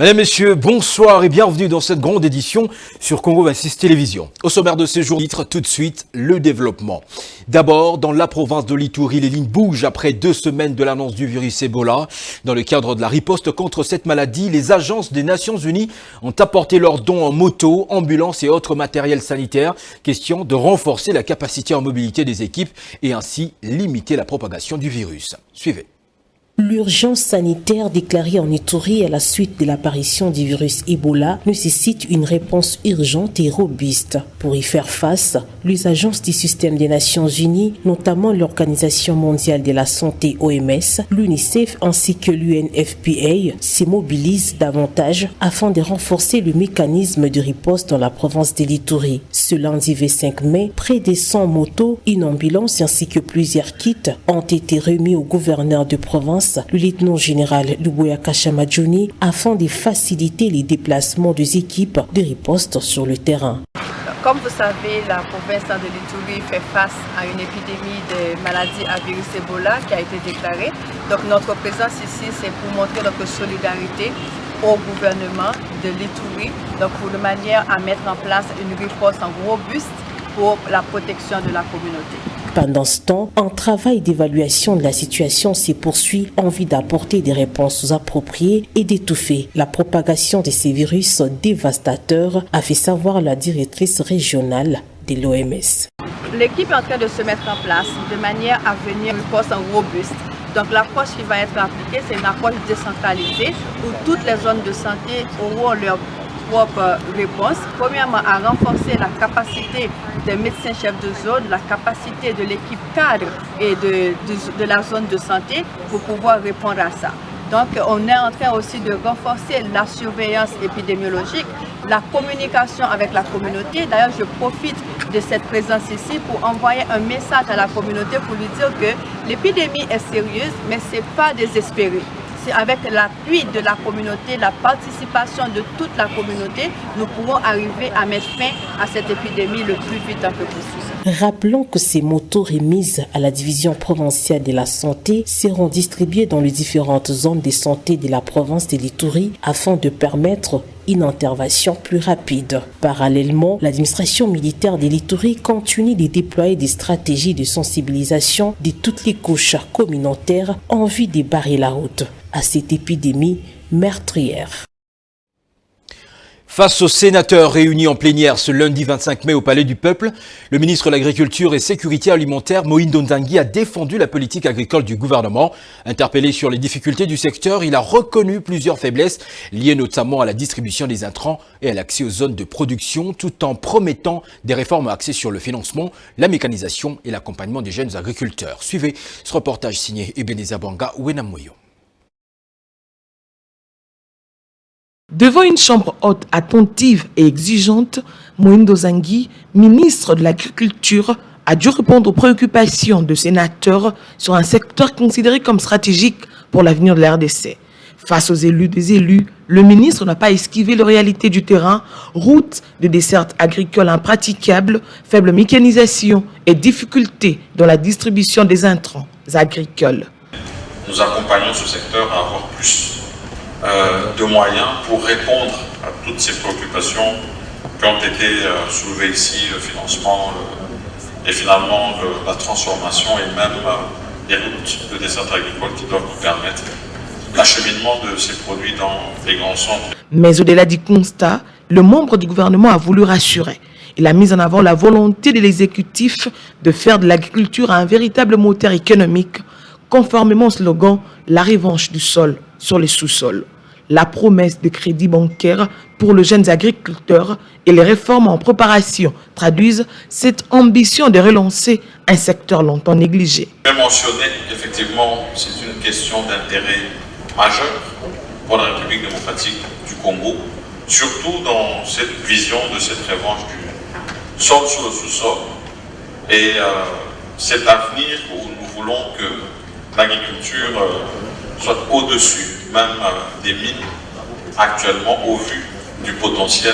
Mesdames, Messieurs, bonsoir et bienvenue dans cette grande édition sur Congo 26 Télévision. Au sommaire de ce jour, titre tout de suite, le développement. D'abord, dans la province de l'Ituri, les lignes bougent après 2 semaines de l'annonce du virus Ebola. Dans le cadre de la riposte contre cette maladie, les agences des Nations Unies ont apporté leurs dons en moto, ambulances et autres matériels sanitaires. Question de renforcer la capacité en mobilité des équipes et ainsi limiter la propagation du virus. Suivez. L'urgence sanitaire déclarée en Ituri à la suite de l'apparition du virus Ebola nécessite une réponse urgente et robuste. Pour y faire face, les agences du système des Nations Unies, notamment l'Organisation mondiale de la santé OMS, l'UNICEF ainsi que l'UNFPA, se mobilisent davantage afin de renforcer le mécanisme de riposte dans la province de l'Ituri. Ce lundi 25 mai, près de 100 motos, une ambulance ainsi que plusieurs kits ont été remis au gouverneur de province, le lieutenant-général Luboya Kashamadjouni, afin de faciliter les déplacements des équipes de riposte sur le terrain. Comme vous savez, la province de l'Ituri fait face à une épidémie de maladies à virus Ebola qui a été déclarée. Donc notre présence ici, c'est pour montrer notre solidarité au gouvernement de l'Ituri, donc pour de manière à mettre en place une riposte robuste pour la protection de la communauté. Pendant ce temps, un travail d'évaluation de la situation se poursuit en vue d'apporter des réponses appropriées et d'étouffer la propagation de ces virus dévastateurs, a fait savoir la directrice régionale de l'OMS. L'équipe est en train de se mettre en place de manière à venir une riposte robuste. Donc l'approche qui va être appliquée, c'est une approche décentralisée où toutes les zones de santé auront leur propre réponse. Premièrement, à renforcer la capacité des médecins-chefs de zone, la capacité de l'équipe cadre et de la zone de santé pour pouvoir répondre à ça. Donc, on est en train aussi de renforcer la surveillance épidémiologique, la communication avec la communauté. D'ailleurs, je profite de cette présence ici pour envoyer un message à la communauté pour lui dire que l'épidémie est sérieuse, mais ce n'est pas désespéré. C'est avec l'appui de la communauté, la participation de toute la communauté, nous pourrons arriver à mettre fin à cette épidémie le plus vite que possible. Rappelons que ces motos remises à la division provinciale de la santé seront distribuées dans les différentes zones de santé de la province de l'Ituri afin de permettre une intervention plus rapide. Parallèlement, l'administration militaire de l'Ituri continue de déployer des stratégies de sensibilisation de toutes les couches communautaires en vue de barrer la route à cette épidémie meurtrière. Face aux sénateurs réunis en plénière ce lundi 25 mai au Palais du Peuple, le ministre de l'Agriculture et Sécurité alimentaire, Moïndo Nzangi, a défendu la politique agricole du gouvernement. Interpellé sur les difficultés du secteur, il a reconnu plusieurs faiblesses liées notamment à la distribution des intrants et à l'accès aux zones de production, tout en promettant des réformes axées sur le financement, la mécanisation et l'accompagnement des jeunes agriculteurs. Suivez ce reportage signé Ebenezer Banga Wenamoyo. Devant une chambre haute attentive et exigeante, Moïndo Nzangi, ministre de l'Agriculture, a dû répondre aux préoccupations de sénateurs sur un secteur considéré comme stratégique pour l'avenir de la RDC. Face aux élus des élus, le ministre n'a pas esquivé les réalités du terrain, routes de desserte agricole impraticables, faible mécanisation et difficultés dans la distribution des intrants agricoles. Nous accompagnons ce secteur à avoir plus de moyens pour répondre à toutes ces préoccupations qui ont été soulevées ici, le financement et finalement la transformation et même les routes de desserte agricole qui doivent nous permettre l'acheminement de ces produits dans les grands centres. Mais au-delà du constat, le membre du gouvernement a voulu rassurer. Il a mis en avant la volonté de l'exécutif de faire de l'agriculture un véritable moteur économique, conformément au slogan « La revanche du sol sur les sous-sols ». La promesse de crédit bancaire pour les jeunes agriculteurs et les réformes en préparation traduisent cette ambition de relancer un secteur longtemps négligé. Je vais mentionner qu'effectivement, c'est une question d'intérêt majeur pour la République démocratique du Congo, surtout dans cette vision de cette revanche du sol sur le sous-sol et cet avenir où nous voulons que l'agriculture soit au-dessus même des mines actuellement au vu du potentiel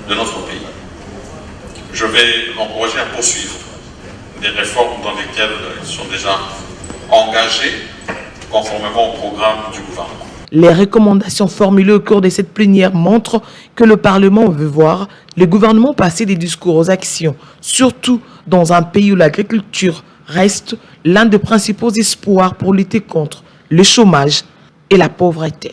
de notre pays. Je vais l'encourager à poursuivre des réformes dans lesquelles ils sont déjà engagés conformément au programme du gouvernement. Les recommandations formulées au cours de cette plénière montrent que le Parlement veut voir le gouvernement passer des discours aux actions, surtout dans un pays où l'agriculture reste l'un des principaux espoirs pour lutter contre le chômage et la pauvreté.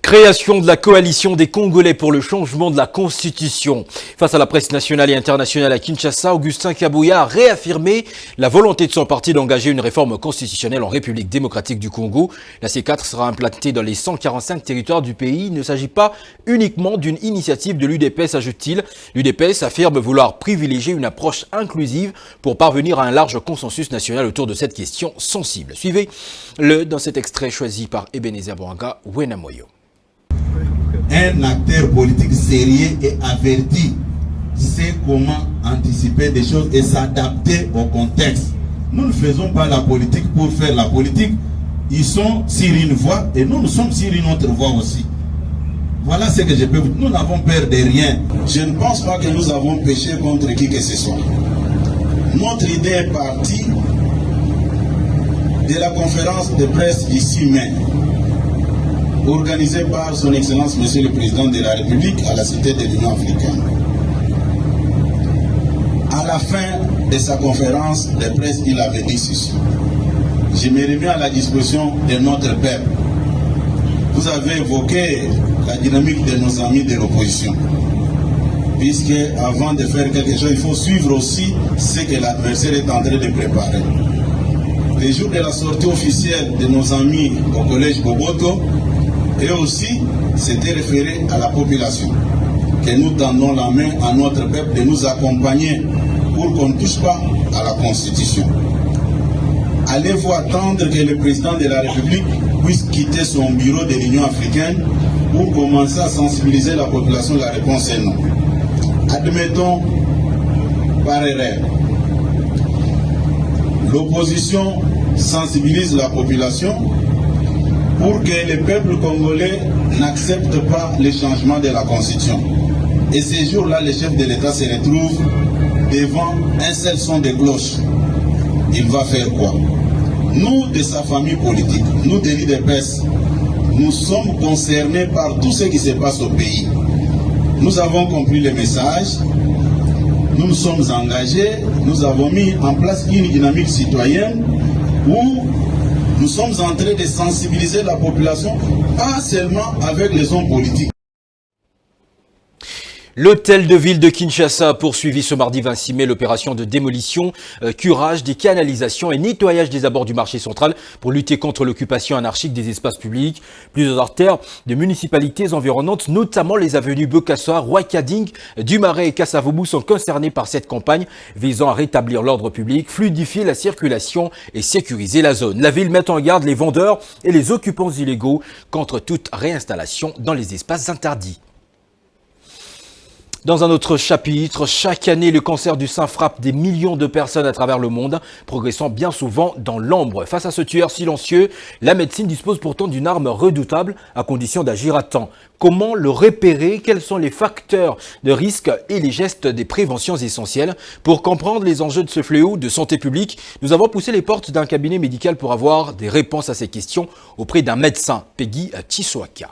Création de la coalition des Congolais pour le changement de la Constitution. Face à la presse nationale et internationale à Kinshasa, Augustin Kabuya a réaffirmé la volonté de son parti d'engager une réforme constitutionnelle en République démocratique du Congo. La C4 sera implantée dans les 145 territoires du pays. Il ne s'agit pas uniquement d'une initiative de l'UDPS, ajoute-t-il. L'UDPS affirme vouloir privilégier une approche inclusive pour parvenir à un large consensus national autour de cette question sensible. Suivez-le dans cet extrait choisi par Ebenezer Boanga, Wenamoyo. Un acteur politique sérieux et averti sait comment anticiper des choses et s'adapter au contexte. Nous ne faisons pas la politique pour faire la politique. Ils sont sur une voie et nous sommes sur une autre voie aussi. Voilà ce que je peux vous dire. Nous n'avons peur de rien. Je ne pense pas que nous avons péché contre qui que ce soit. Notre idée est partie de la conférence de presse ici même, organisé par son Excellence Monsieur le Président de la République à la Cité de l'Union africaine. À la fin de sa conférence de presse, il avait dit ceci: je me remets à la disposition de notre peuple. Vous avez évoqué la dynamique de nos amis de l'opposition, puisque avant de faire quelque chose, il faut suivre aussi ce que l'adversaire est en train de préparer. Les jours de la sortie officielle de nos amis au collège Boboto, et aussi, c'était référé à la population, que nous tendons la main à notre peuple de nous accompagner pour qu'on ne touche pas à la Constitution. Allez-vous attendre que le président de la République puisse quitter son bureau de l'Union africaine pour commencer à sensibiliser la population? La réponse est non. Admettons, par erreur, l'opposition sensibilise la population pour que le peuple congolais n'accepte pas le changement de la Constitution. Et ces jours-là, le chef de l'État se retrouve devant un seul son de cloche. Il va faire quoi? Nous, de sa famille politique, nous de l'UDPS, nous sommes concernés par tout ce qui se passe au pays. Nous avons compris le message, nous nous sommes engagés, nous avons mis en place une dynamique citoyenne où nous sommes en train de sensibiliser la population, pas seulement avec les hommes politiques. L'hôtel de ville de Kinshasa a poursuivi ce mardi 26 mai l'opération de démolition, curage des canalisations et nettoyage des abords du marché central pour lutter contre l'occupation anarchique des espaces publics. Plusieurs artères de municipalités environnantes, notamment les avenues Bokassa, Ouakading, Dumaret et Kassavoubou, sont concernées par cette campagne visant à rétablir l'ordre public, fluidifier la circulation et sécuriser la zone. La ville met en garde les vendeurs et les occupants illégaux contre toute réinstallation dans les espaces interdits. Dans un autre chapitre, chaque année, le cancer du sein frappe des millions de personnes à travers le monde, progressant bien souvent dans l'ombre. Face à ce tueur silencieux, la médecine dispose pourtant d'une arme redoutable à condition d'agir à temps. Comment le repérer? Quels sont les facteurs de risque et les gestes des préventions essentielles? Pour comprendre les enjeux de ce fléau de santé publique, nous avons poussé les portes d'un cabinet médical pour avoir des réponses à ces questions auprès d'un médecin, Peggy Tshisoaka.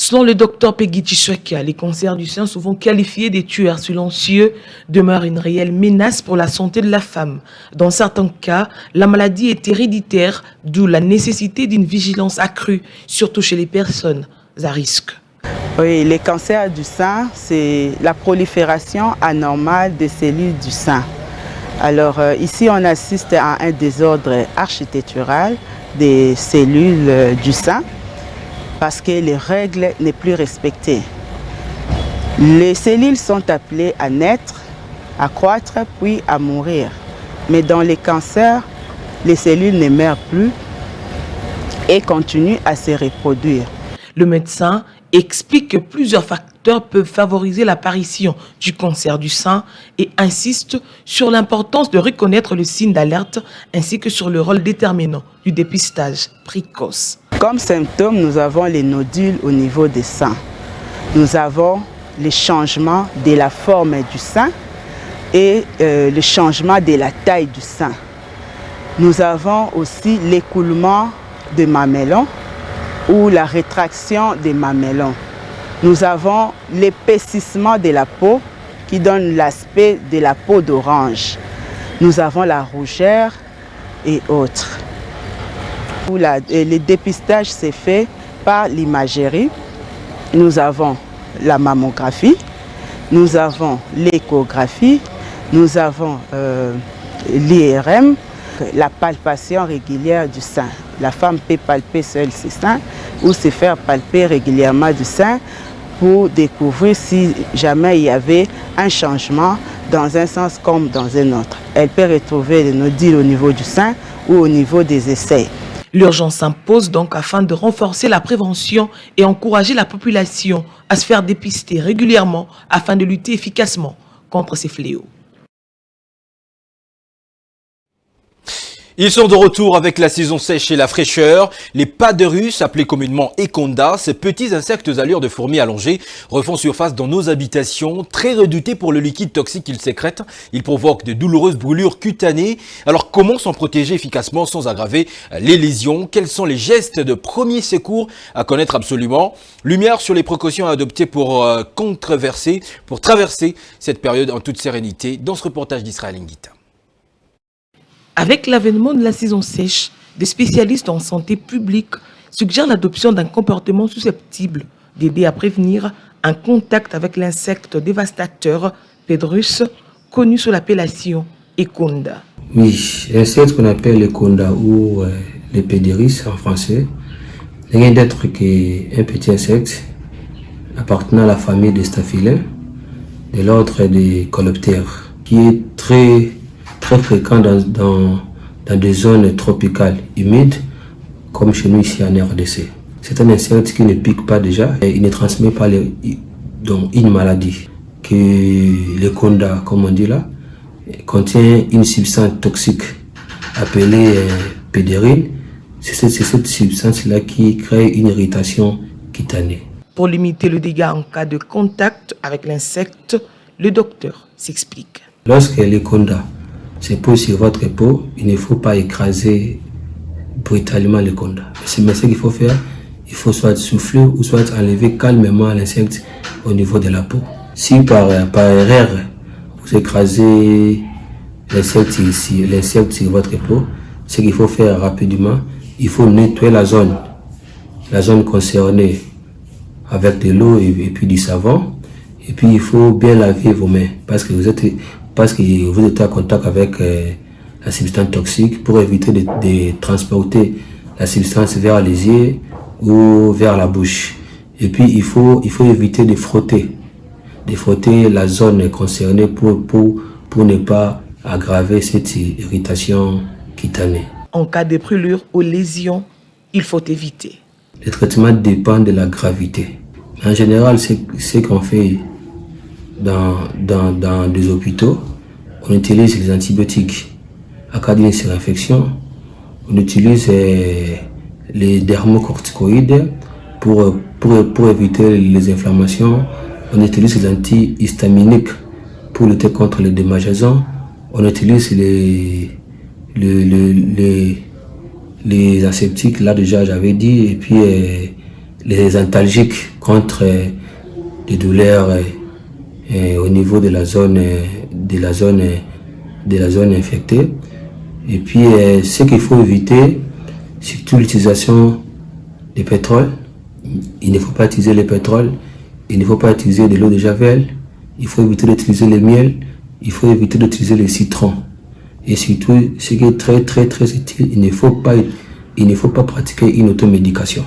Selon le docteur Peggy Tshisoaka, les cancers du sein, souvent qualifiés de tueurs silencieux, demeurent une réelle menace pour la santé de la femme. Dans certains cas, la maladie est héréditaire, d'où la nécessité d'une vigilance accrue, surtout chez les personnes à risque. Oui, les cancers du sein, c'est la prolifération anormale des cellules du sein. Alors ici, on assiste à un désordre architectural des cellules du sein, parce que les règles n'est plus respectées. Les cellules sont appelées à naître, à croître, puis à mourir. Mais dans les cancers, les cellules ne meurent plus et continuent à se reproduire. Le médecin explique que plusieurs facteurs peuvent favoriser l'apparition du cancer du sein et insiste sur l'importance de reconnaître le signe d'alerte ainsi que sur le rôle déterminant du dépistage précoce. Comme symptômes, nous avons les nodules au niveau des seins. Nous avons les changements de la forme du sein et le changement de la taille du sein. Nous avons aussi l'écoulement de mamelons ou la rétraction des mamelons. Nous avons l'épaississement de la peau qui donne l'aspect de la peau d'orange. Nous avons la rougeur et autres. Le dépistage s'est fait par l'imagerie. Nous avons la mammographie, nous avons l'échographie, nous avons l'IRM, la palpation régulière du sein. La femme peut palper seule ses seins ou se faire palper régulièrement du sein pour découvrir si jamais il y avait un changement dans un sens comme dans un autre. Elle peut retrouver les nodules au niveau du sein ou au niveau des aisselles. L'urgence s'impose donc afin de renforcer la prévention et encourager la population à se faire dépister régulièrement afin de lutter efficacement contre ces fléaux. Ils sont de retour avec la saison sèche et la fraîcheur. Les paderus, appelés communément Econda, ces petits insectes à allure de fourmis allongées, refont surface dans nos habitations. Très redoutés pour le liquide toxique qu'ils sécrètent, ils provoquent de douloureuses brûlures cutanées. Alors comment s'en protéger efficacement sans aggraver les lésions? Quels sont les gestes de premier secours à connaître absolument? Lumière sur les précautions à adopter pour traverser cette période en toute sérénité dans ce reportage d'Israël Nguita. Avec l'avènement de la saison sèche, des spécialistes en santé publique suggèrent l'adoption d'un comportement susceptible d'aider à prévenir un contact avec l'insecte dévastateur Pedrus, connu sous l'appellation Econda. Oui, l'insecte qu'on appelle Econda ou les pédéris en français n'est rien d'autre qu'un petit insecte appartenant à la famille des staphylins de l'ordre des coloptères, qui est très fréquent dans des zones tropicales humides, comme chez nous ici en RDC. C'est un insecte qui ne pique pas déjà et il ne transmet pas une maladie. Que l'Econda, comme on dit là, contient une substance toxique appelée pédérine. C'est cette substance-là qui crée une irritation cutanée. Pour limiter le dégât en cas de contact avec l'insecte, le docteur s'explique. Lorsque l'Econda se pose sur votre peau, il ne faut pas écraser brutalement l'Econda. Mais ce qu'il faut faire, il faut soit souffler ou soit enlever calmement l'insecte au niveau de la peau. Si par erreur, vous écrasez l'insecte sur votre peau, ce qu'il faut faire rapidement, il faut nettoyer la zone concernée avec de l'eau et puis du savon. Et puis il faut bien laver vos mains parce que vous êtes en contact avec la substance toxique pour éviter de transporter la substance vers les yeux ou vers la bouche. Et puis il faut éviter de frotter la zone concernée pour ne pas aggraver cette irritation cutanée. En cas de brûlure ou lésion, il faut éviter. Le traitement dépend de la gravité. En général, ce qu'on fait dans des hôpitaux, on utilise les antibiotiques. En cas d'une surinfection, on utilise les dermocorticoïdes pour éviter les inflammations. On utilise les antihistaminiques pour lutter contre les démangeaisons. On utilise les aseptiques, là déjà j'avais dit, et puis les antalgiques contre les douleurs au niveau de la zone infectée. Et puis ce qu'il faut éviter, surtout l'utilisation du pétrole. Il ne faut pas utiliser le pétrole, il ne faut pas utiliser de l'eau de javel, il faut éviter d'utiliser le miel, il faut éviter d'utiliser le citron. Et surtout, ce qui est très très très utile, il ne faut pas pratiquer une automédication.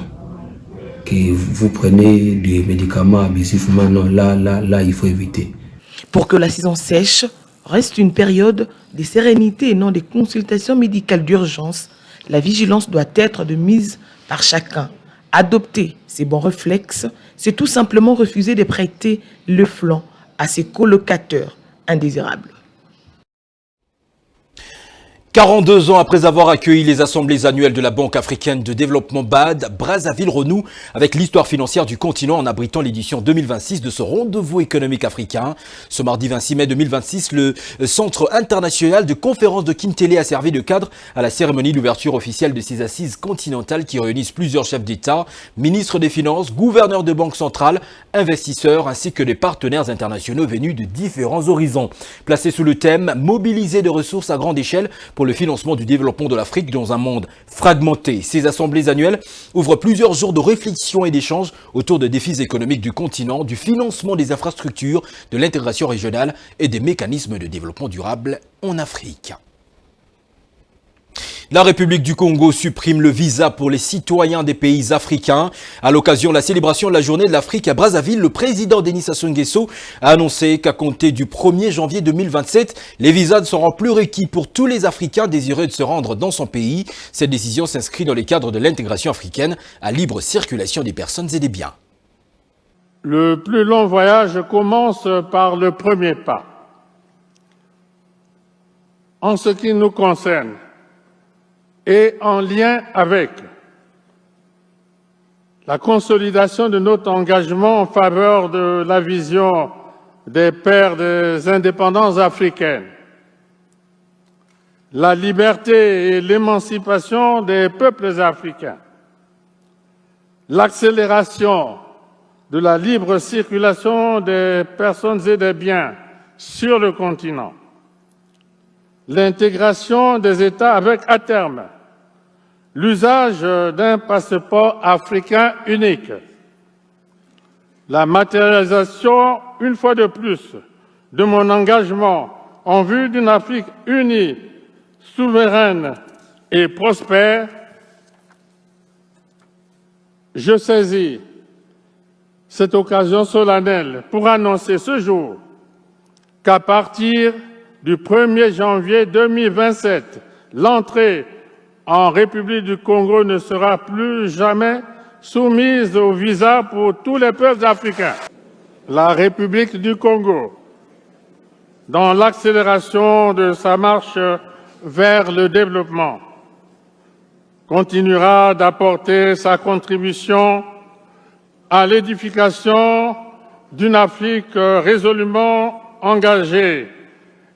Que vous prenez des médicaments abusivement, non, là, il faut éviter. Pour que la saison sèche reste une période de sérénité et non des consultations médicales d'urgence, la vigilance doit être de mise par chacun. Adopter ces bons réflexes, c'est tout simplement refuser de prêter le flanc à ses colocateurs indésirables. 42 ans après avoir accueilli les assemblées annuelles de la Banque africaine de développement BAD, Brazzaville renoue avec l'histoire financière du continent en abritant l'édition 2026 de ce rendez-vous économique africain. Ce mardi 26 mai 2026, le Centre international de conférence de Kintélé a servi de cadre à la cérémonie d'ouverture officielle de ces assises continentales qui réunissent plusieurs chefs d'État, ministres des Finances, gouverneurs de banques centrales, investisseurs ainsi que des partenaires internationaux venus de différents horizons. Placé sous le thème « Mobiliser des ressources à grande échelle pour le financement du développement de l'Afrique dans un monde fragmenté », ces assemblées annuelles ouvrent plusieurs jours de réflexion et d'échanges autour des défis économiques du continent, du financement des infrastructures, de l'intégration régionale et des mécanismes de développement durable en Afrique. La République du Congo supprime le visa pour les citoyens des pays africains. À l'occasion de la célébration de la journée de l'Afrique à Brazzaville, le président Denis Sassou Nguesso a annoncé qu'à compter du 1er janvier 2027, les visas ne seront plus requis pour tous les Africains désireux de se rendre dans son pays. Cette décision s'inscrit dans le cadre de l'intégration africaine à libre circulation des personnes et des biens. Le plus long voyage commence par le premier pas. En ce qui nous concerne, et en lien avec la consolidation de notre engagement en faveur de la vision des pères des indépendances africaines, la liberté et l'émancipation des peuples africains, l'accélération de la libre circulation des personnes et des biens sur le continent, l'intégration des États avec, à terme, l'usage d'un passeport africain unique, la matérialisation, une fois de plus, de mon engagement en vue d'une Afrique unie, souveraine et prospère. Je saisis cette occasion solennelle pour annoncer ce jour qu'à partir du 1er janvier 2027, l'entrée en République du Congo ne sera plus jamais soumise au visa pour tous les peuples africains. La République du Congo, dans l'accélération de sa marche vers le développement, continuera d'apporter sa contribution à l'édification d'une Afrique résolument engagée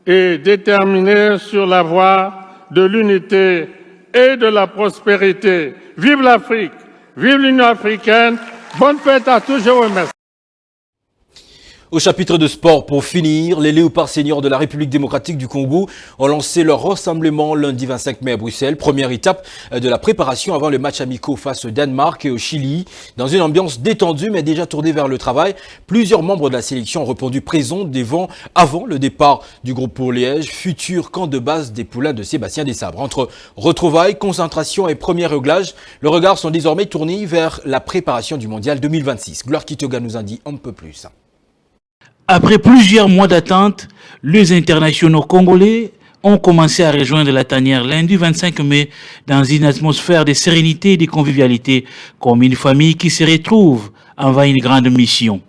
et déterminée sur la voie de l'unité et de la prospérité. Vive l'Afrique, vive l'Union africaine, bonne fête à tous, je vous remercie. Au chapitre de sport, pour finir, les Léopards seniors de la République démocratique du Congo ont lancé leur rassemblement lundi 25 mai à Bruxelles. Première étape de la préparation avant le match amicaux face au Danemark et au Chili. Dans une ambiance détendue mais déjà tournée vers le travail, plusieurs membres de la sélection ont répondu présents avant le départ du groupe pour Liège, futur camp de base des poulains de Sébastien Desabre. Entre retrouvailles, concentration et premier réglage, le regard sont désormais tournés vers la préparation du mondial 2026. Gloire Kitoga nous en dit un peu plus. Après plusieurs mois d'attente, les internationaux congolais ont commencé à rejoindre la tanière lundi 25 mai dans une atmosphère de sérénité et de convivialité, comme une famille qui se retrouve avant une grande mission.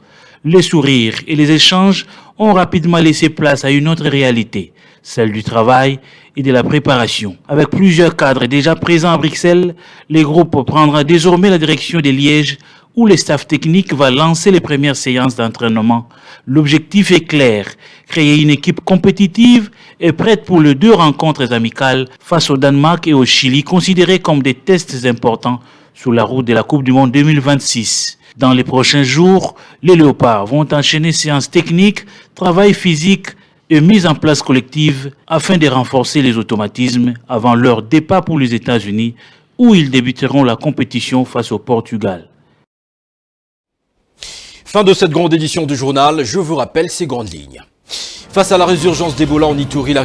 Les sourires et les échanges ont rapidement laissé place à une autre réalité, celle du travail et de la préparation. Avec plusieurs cadres déjà présents à Bruxelles, le groupe prendra désormais la direction de Liège, où le staff technique va lancer les premières séances d'entraînement. L'objectif est clair, créer une équipe compétitive et prête pour les 2 rencontres amicales face au Danemark et au Chili, considérées comme des tests importants sur la route de la Coupe du Monde 2026. Dans les prochains jours, les Léopards vont enchaîner séances techniques, travail physique et mise en place collective afin de renforcer les automatismes avant leur départ pour les États-Unis, où ils débuteront la compétition face au Portugal. Fin de cette grande édition du journal, je vous rappelle ces grandes lignes. Face à la résurgence d'Ebola en Ituri, la